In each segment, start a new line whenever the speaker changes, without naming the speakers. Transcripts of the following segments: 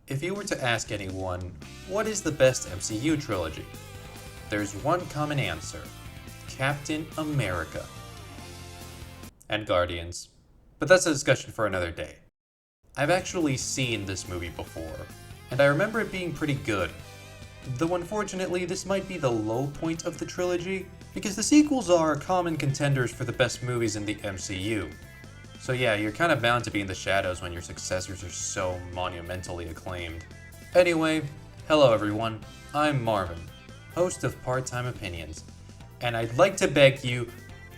If you were to ask anyone, what is the best MCU trilogy? There's one common answer: Captain America. And Guardians. But that's a discussion for another day. I've actually seen this movie before, and I remember it being pretty good. Though unfortunately, this might be the low point of the trilogy, because the sequels are common contenders for the best movies in the MCU. So yeah, you're kind of bound to be in the shadows when your successors are so monumentally acclaimed. Anyway, hello everyone, I'm Marvin, host of Part-Time Opinions, and I'd like to beg you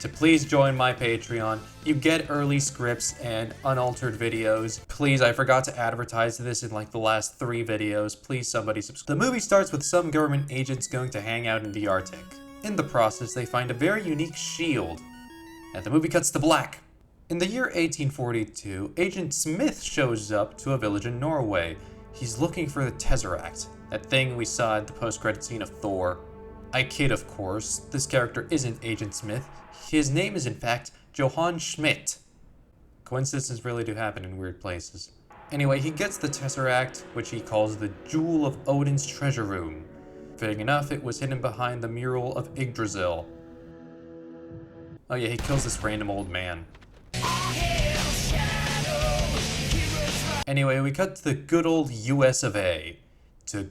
to please join my Patreon. You get early scripts and unaltered videos. Please, I forgot to advertise this in like the last 3 videos. Please somebody subscribe. The movie starts with some government agents going to hang out in the Arctic. In the process, they find a very unique shield, and the movie cuts to black. In the year 1842, Agent Smith shows up to a village in Norway. He's looking for the Tesseract, that thing we saw at the post-credit scene of Thor. I kid, of course. This character isn't Agent Smith. His name is in fact Johann Schmidt. Coincidences really do happen in weird places. Anyway, he gets the Tesseract, which he calls the Jewel of Odin's treasure room. Fitting enough, it was hidden behind the mural of Yggdrasil. Oh yeah, he kills this random old man. Anyway, we cut to the good old US of A. To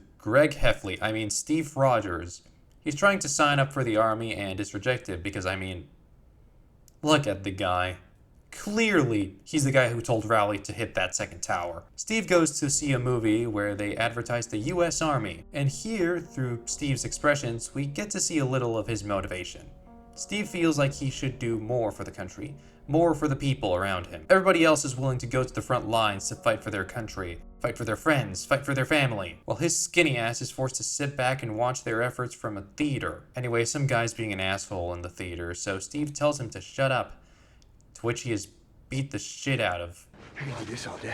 Steve Rogers. He's trying to sign up for the army and is rejected because, look at the guy. Clearly, he's the guy who told Rowley to hit that second tower. Steve goes to see a movie where they advertise the US Army, and here, through Steve's expressions, we get to see a little of his motivation. Steve feels like he should do more for the country, more for the people around him. Everybody else is willing to go to the front lines to fight for their country, fight for their friends, fight for their family, while his skinny ass is forced to sit back and watch their efforts from a theater. Anyway, some guy's being an asshole in the theater, so Steve tells him to shut up, to which he is beat the shit out of.
I can do this all day.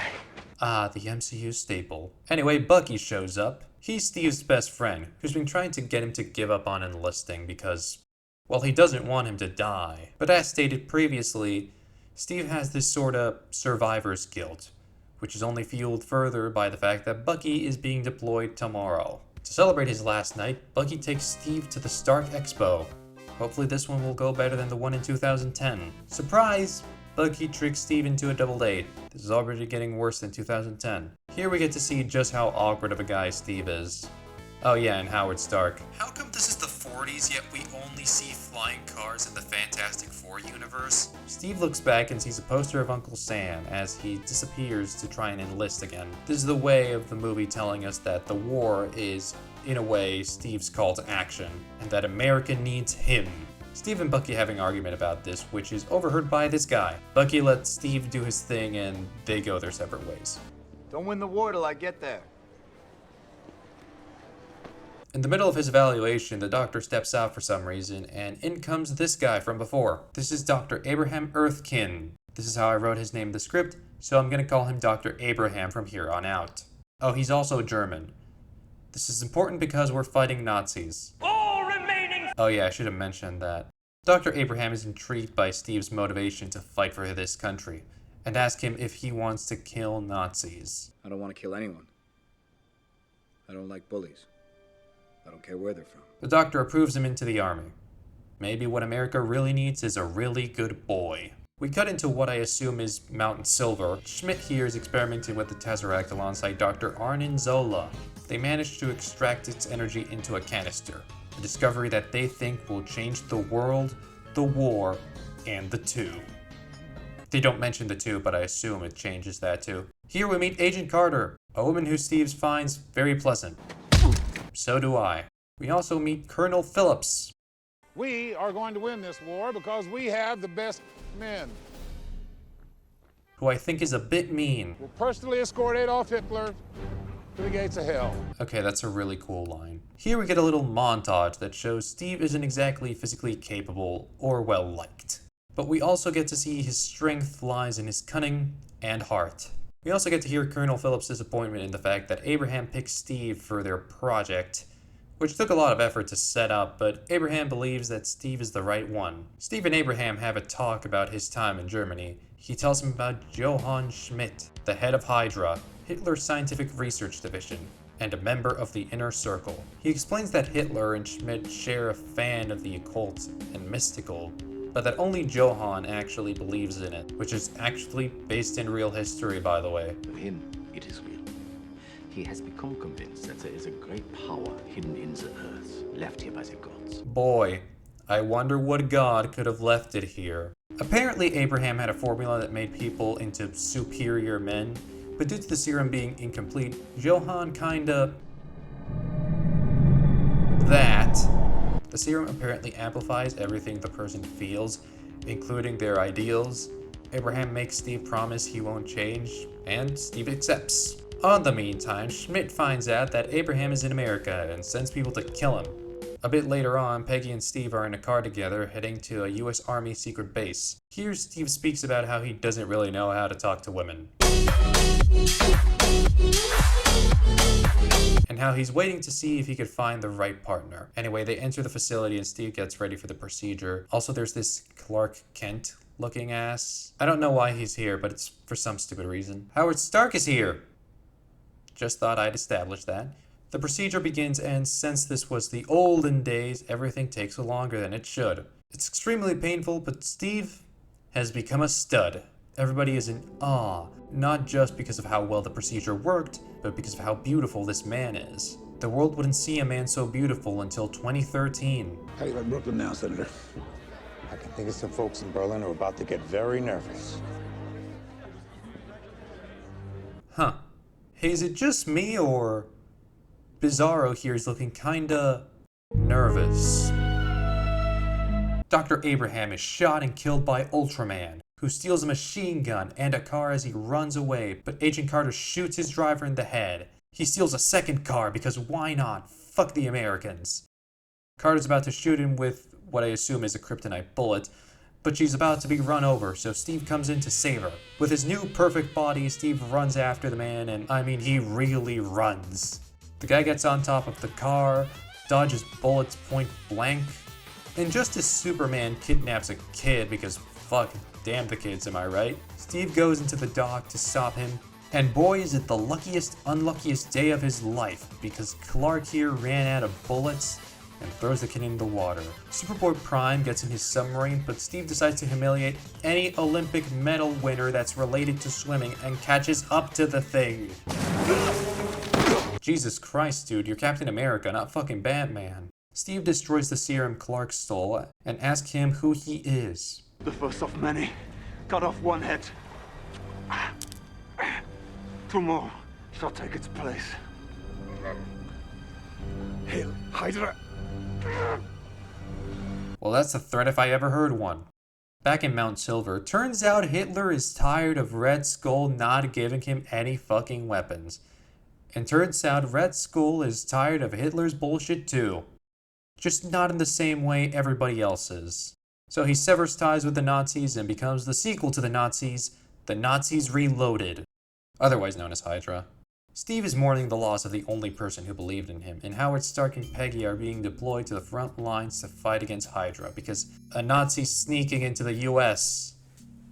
Ah, the MCU staple. Anyway, Bucky shows up. He's Steve's best friend, who's been trying to get him to give up on enlisting because, well, he doesn't want him to die. But as stated previously, Steve has this sorta survivor's guilt, which is only fueled further by the fact that Bucky is being deployed tomorrow. To celebrate his last night, Bucky takes Steve to the Stark Expo. Hopefully this one will go better than the one in 2010. Surprise! Bucky tricks Steve into a double date. This is already getting worse than 2010. Here we get to see just how awkward of a guy Steve is. Oh yeah, and Howard Stark. How come this is the 40s, yet we only see flying cars in the Fantastic Four universe? Steve looks back and sees a poster of Uncle Sam as he disappears to try and enlist again. This is the way of the movie telling us that the war is, in a way, Steve's call to action, and that America needs him. Steve and Bucky have an argument about this, which is overheard by this guy. Bucky lets Steve do his thing and they go their separate ways.
Don't win the war till I get there.
In the middle of his evaluation, the doctor steps out for some reason, and in comes this guy from before. This is Dr. Abraham Earthkin. This is how I wrote his name in the script, so I'm gonna call him Dr. Abraham from here on out. Oh, he's also German. This is important because we're fighting Nazis.
All remaining.
Oh yeah, I should have mentioned that. Dr. Abraham is intrigued by Steve's motivation to fight for this country, and asks him if he wants to kill Nazis.
I don't want to kill anyone. I don't like bullies. I don't care where they're from.
The doctor approves him into the army. Maybe what America really needs is a really good boy. We cut into what I assume is Mountain Silver. Schmidt here is experimenting with the Tesseract alongside Dr. Arnim Zola. They managed to extract its energy into a canister, a discovery that they think will change the world, the war, and the two. They don't mention the two, but I assume it changes that too. Here we meet Agent Carter, a woman who Steve finds very pleasant. So do I. We also meet Colonel Phillips.
We are going to win this war because we have the best men.
Who I think is a bit mean.
We'll personally escort Adolf Hitler to the gates of hell.
Okay, that's a really cool line. Here we get a little montage that shows Steve isn't exactly physically capable or well liked. But we also get to see his strength lies in his cunning and heart. We also get to hear Colonel Phillips' disappointment in the fact that Abraham picked Steve for their project, which took a lot of effort to set up, but Abraham believes that Steve is the right one. Steve and Abraham have a talk about his time in Germany. He tells him about Johann Schmidt, the head of Hydra, Hitler's scientific research division, and a member of the Inner Circle. He explains that Hitler and Schmidt share a fan of the occult and mystical, but that only Johann actually believes in it, which is actually based in real history, by the way.
For him, it is real. He has become convinced that there is a great power hidden in the earth, left here by the gods.
Boy, I wonder what god could have left it here. Apparently, Abraham had a formula that made people into superior men, but due to the serum being incomplete, Johann kinda... that. The serum apparently amplifies everything the person feels, including their ideals. Abraham makes Steve promise he won't change, and Steve accepts. In the meantime, Schmidt finds out that Abraham is in America and sends people to kill him. A bit later on, Peggy and Steve are in a car together heading to a US Army secret base. Here, Steve speaks about how he doesn't really know how to talk to women, and how he's waiting to see if he could find the right partner. Anyway, they enter the facility and Steve gets ready for the procedure. Also, there's this Clark Kent looking ass. I don't know why he's here, but it's for some stupid reason. Howard Stark is here! Just thought I'd establish that. The procedure begins, and since this was the olden days, everything takes longer than it should. It's extremely painful, but Steve has become a stud. Everybody is in awe, not just because of how well the procedure worked, but because of how beautiful this man is. The world wouldn't see a man so beautiful until 2013.
How do you like Brooklyn now, Senator?
I can think of some folks in Berlin who are about to get very nervous.
Huh. Hey, is it just me, or... Bizarro here is looking kinda... nervous. Dr. Abraham is shot and killed by Ultraman, who steals a machine gun and a car as he runs away, but Agent Carter shoots his driver in the head. He steals a second car because why not? Fuck the Americans. Carter's about to shoot him with what I assume is a kryptonite bullet, but she's about to be run over, so Steve comes in to save her. With his new perfect body, Steve runs after the man, and I mean, he really runs. The guy gets on top of the car, dodges bullets point blank, and just as Superman kidnaps a kid, because fuck, damn the kids, am I right? Steve goes into the dock to stop him, and boy is it the luckiest, unluckiest day of his life, because Clark here ran out of bullets and throws the kid in the water. Superboy Prime gets in his submarine, but Steve decides to humiliate any Olympic medal winner that's related to swimming and catches up to the thing. Jesus Christ, dude, you're Captain America, not fucking Batman. Steve destroys the serum Clark stole and asks him who he is.
The first of many. Cut off one head. 2 more shall take its place. Hail, Hydra!
Well, that's a threat if I ever heard one. Back in Mount Silver, turns out Hitler is tired of Red Skull not giving him any fucking weapons. And turns out Red Skull is tired of Hitler's bullshit too. Just not in the same way everybody else is. So he severs ties with the Nazis and becomes the sequel to the Nazis Reloaded, otherwise known as Hydra. Steve is mourning the loss of the only person who believed in him, and Howard Stark and Peggy are being deployed to the front lines to fight against Hydra, because a Nazi sneaking into the US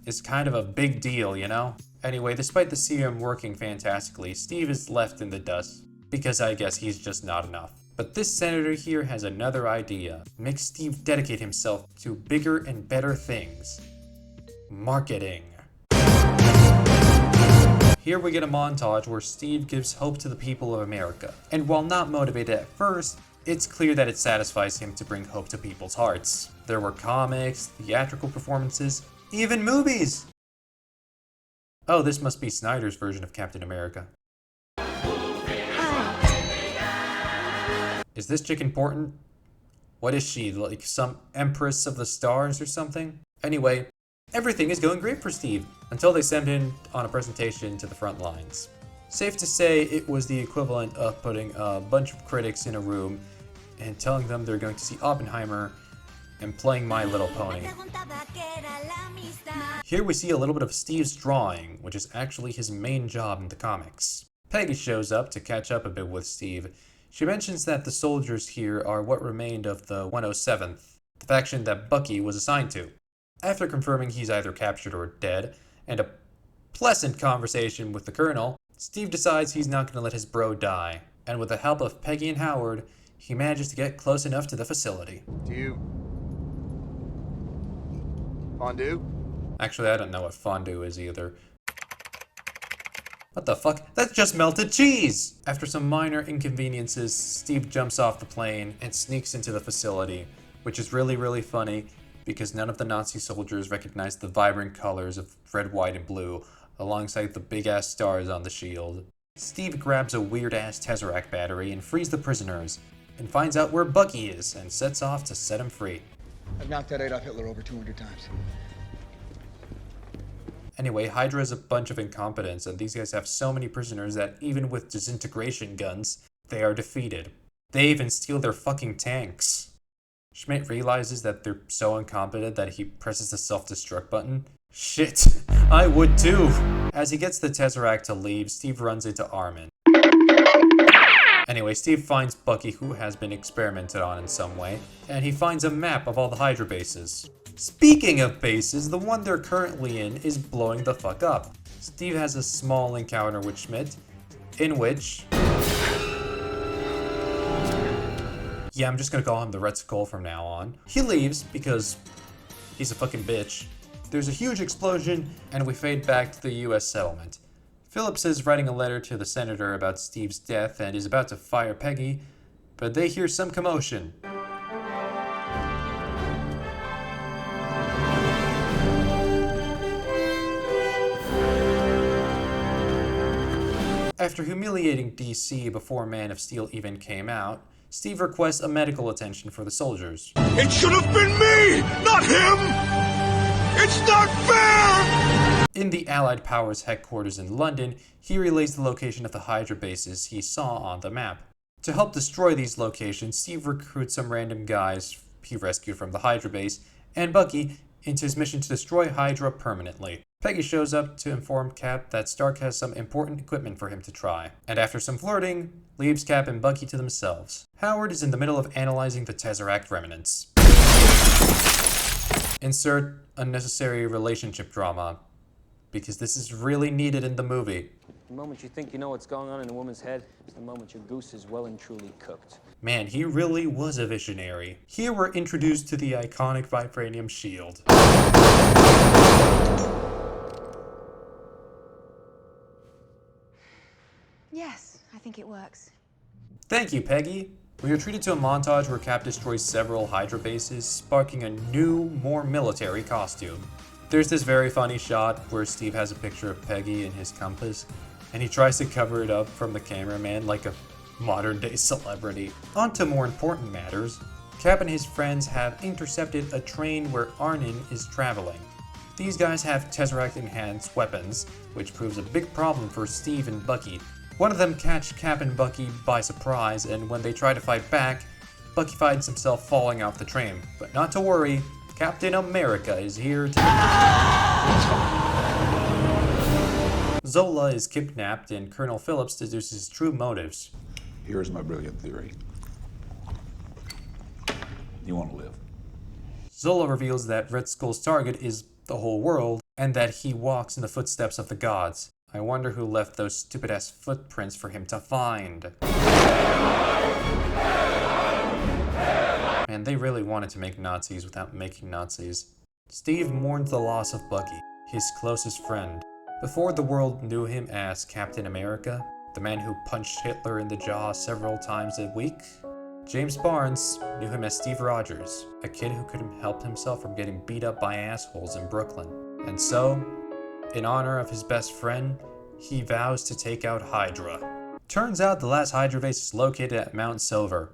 is kind of a big deal, you know? Anyway, despite the serum working fantastically, Steve is left in the dust, because I guess he's just not enough. But this senator here has another idea. Makes Steve dedicate himself to bigger and better things. Marketing. Here we get a montage where Steve gives hope to the people of America. And while not motivated at first, it's clear that it satisfies him to bring hope to people's hearts. There were comics, theatrical performances, even movies! Oh, this must be Snyder's version of Captain America. Is this chick important? What is she, like some Empress of the Stars or something? Anyway, everything is going great for Steve, until they send him on a presentation to the front lines. Safe to say it was the equivalent of putting a bunch of critics in a room and telling them they're going to see Oppenheimer and playing My Little Pony. Here we see a little bit of Steve's drawing, which is actually his main job in the comics. Peggy shows up to catch up a bit with Steve. She mentions that the soldiers here are what remained of the 107th, the faction that Bucky was assigned to. After confirming he's either captured or dead, and a pleasant conversation with the Colonel, Steve decides he's not going to let his bro die, and with the help of Peggy and Howard, he manages to get close enough to the facility.
Do you... fondue?
Actually, I don't know what fondue is either. What the fuck? That's just melted cheese! After some minor inconveniences, Steve jumps off the plane and sneaks into the facility, which is really funny because none of the Nazi soldiers recognize the vibrant colors of red, white, and blue alongside the big-ass stars on the shield. Steve grabs a weird-ass Tesseract battery and frees the prisoners, and finds out where Bucky is and sets off to set him free.
I've knocked that Adolf Hitler over 200 times.
Anyway, Hydra is a bunch of incompetents, and these guys have so many prisoners that even with disintegration guns, they are defeated. They even steal their fucking tanks. Schmidt realizes that they're so incompetent that he presses the self-destruct button. Shit, I would too! As he gets the Tesseract to leave, Steve runs into Armin. Anyway, Steve finds Bucky, who has been experimented on in some way, and he finds a map of all the Hydra bases. Speaking of bases, the one they're currently in is blowing the fuck up. Steve has a small encounter with Schmidt, in which... yeah, I'm just gonna call him the Red Skull from now on. He leaves because he's a fucking bitch. There's a huge explosion, and we fade back to the US settlement. Phillips is writing a letter to the senator about Steve's death and is about to fire Peggy, but they hear some commotion. After humiliating DC before Man of Steel even came out, Steve requests a medical attention for the soldiers.
It should have been me, not him! It's not fair!
In the Allied Powers headquarters in London, he relays the location of the Hydra bases he saw on the map. To help destroy these locations, Steve recruits some random guys he rescued from the Hydra base, and Bucky, into his mission to destroy Hydra permanently. Peggy shows up to inform Cap that Stark has some important equipment for him to try, and after some flirting, leaves Cap and Bucky to themselves. Howard is in the middle of analyzing the Tesseract remnants. Insert unnecessary relationship drama, because this is really needed in the movie.
The moment you think you know what's going on in a woman's head is the moment your goose is well and truly cooked.
Man, he really was a visionary. Here we're introduced to the iconic vibranium shield.
Yes, I think it works.
Thank you, Peggy. We are treated to a montage where Cap destroys several Hydra bases, sparking a new, more military costume. There's this very funny shot where Steve has a picture of Peggy in his compass, and he tries to cover it up from the cameraman like a modern-day celebrity. On to more important matters. Cap and his friends have intercepted a train where Arnim is traveling. These guys have Tesseract-enhanced weapons, which proves a big problem for Steve and Bucky. One of them catch Cap and Bucky by surprise, and when they try to fight back, Bucky finds himself falling off the train. But not to worry, Captain America is here to... Zola is kidnapped, and Colonel Phillips deduces his true motives.
Here's my brilliant theory. You want to live.
Zola reveals that Red Skull's target is the whole world, and that he walks in the footsteps of the gods. I wonder who left those stupid-ass footprints for him to find. Man, they really wanted to make Nazis without making Nazis. Steve mourns the loss of Bucky, his closest friend. Before the world knew him as Captain America, the man who punched Hitler in the jaw several times a week, James Barnes knew him as Steve Rogers, a kid who couldn't help himself from getting beat up by assholes in Brooklyn. And so, in honor of his best friend, he vows to take out Hydra. Turns out the last Hydra base is located at Mount Silver.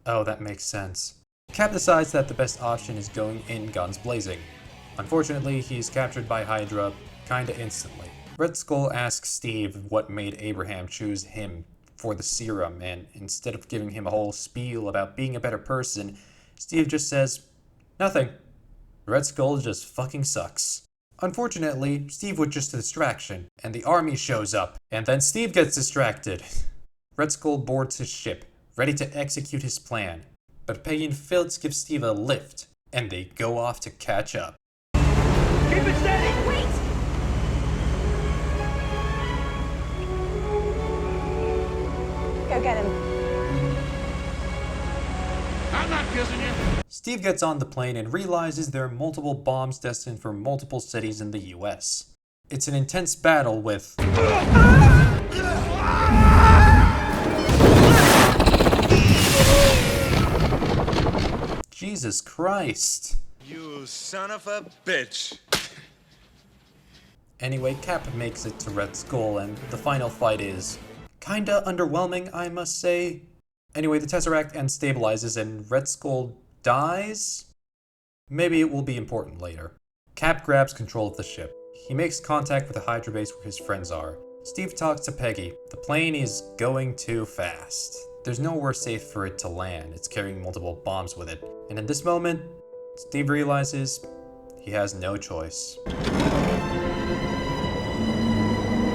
Oh, that makes sense. Cap decides that the best option is going in guns blazing. Unfortunately, he's captured by Hydra kinda instantly. Red Skull asks Steve what made Abraham choose him for the serum, and instead of giving him a whole spiel about being a better person, Steve just says, nothing. Red Skull just fucking sucks. Unfortunately, Steve was just a distraction, and the army shows up, and then Steve gets distracted. Red Skull boards his ship, ready to execute his plan, but Peggy and Phillips give Steve a lift, and they go off to catch up.
Keep it steady!
Wait! Go get him.
I'm not kissing you.
Steve gets on the plane and realizes there are multiple bombs destined for multiple cities in the US. It's an intense battle with Jesus Christ.
You son of a bitch.
Anyway, Cap makes it to Red Skull, and the final fight is kinda underwhelming, I must say. Anyway, the Tesseract and stabilizes, and Red Skull dies? Maybe it will be important later. Cap grabs control of the ship. He makes contact with the Hydra base where his friends are. Steve talks to Peggy. The plane is going too fast. There's nowhere safe for it to land. It's carrying multiple bombs with it. And in this moment, Steve realizes he has no choice.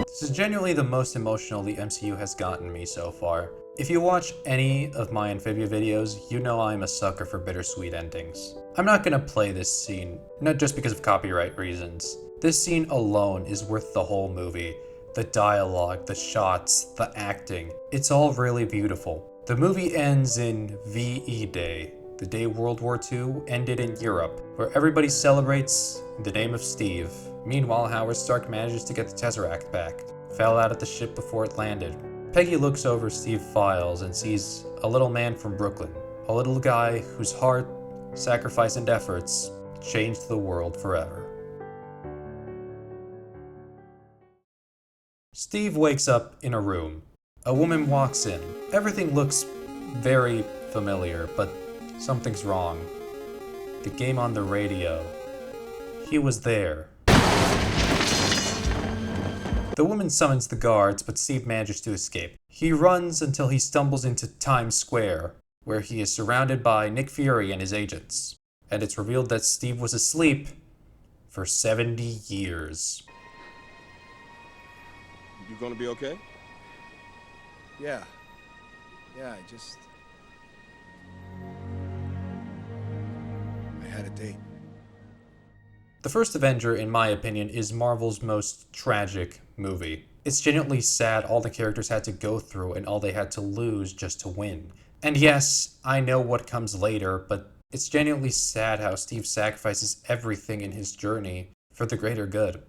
This is genuinely the most emotional the MCU has gotten me so far. If you watch any of my Amphibia videos, you know I'm a sucker for bittersweet endings. I'm not gonna play this scene, not just because of copyright reasons. This scene alone is worth the whole movie. The dialogue, the shots, the acting, it's all really beautiful. The movie ends in VE Day, the day World War II ended in Europe, where everybody celebrates in the name of Steve. Meanwhile, Howard Stark manages to get the Tesseract back, fell out of the ship before it landed. Peggy looks over Steve's files and sees a little man from Brooklyn, a little guy whose heart, sacrifice, and efforts changed the world forever. Steve wakes up in a room. A woman walks in. Everything looks very familiar, but something's wrong. The game on the radio. He was there. The woman summons the guards, but Steve manages to escape. He runs until he stumbles into Times Square, where he is surrounded by Nick Fury and his agents. And it's revealed that Steve was asleep for 70 years.
You gonna be okay?
Yeah, I had a date.
The first Avenger, in my opinion, is Marvel's most tragic movie. It's genuinely sad all the characters had to go through and all they had to lose just to win. And yes, I know what comes later, but it's genuinely sad how Steve sacrifices everything in his journey for the greater good.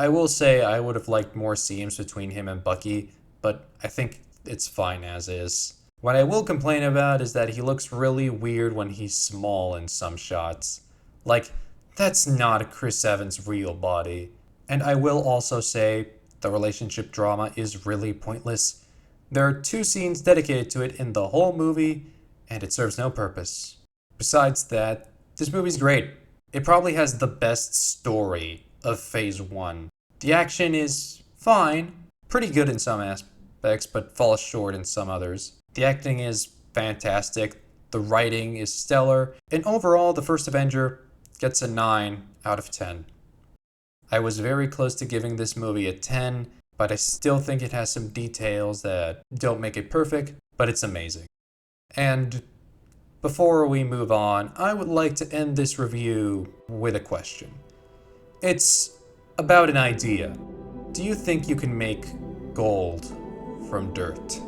I will say I would have liked more scenes between him and Bucky, but I think it's fine as is. What I will complain about is that he looks really weird when he's small in some shots. Like, that's not Chris Evans' real body. And I will also say the relationship drama is really pointless. There are 2 scenes dedicated to it in the whole movie, and it serves no purpose. Besides that, this movie's great. It probably has the best story of Phase 1. The action is fine, pretty good in some aspects, but falls short in some others. The acting is fantastic, the writing is stellar, and overall, the first Avenger gets a 9 out of 10. I was very close to giving this movie a 10, but I still think it has some details that don't make it perfect, but it's amazing. And before we move on, I would like to end this review with a question. It's about an idea. Do you think you can make gold from dirt?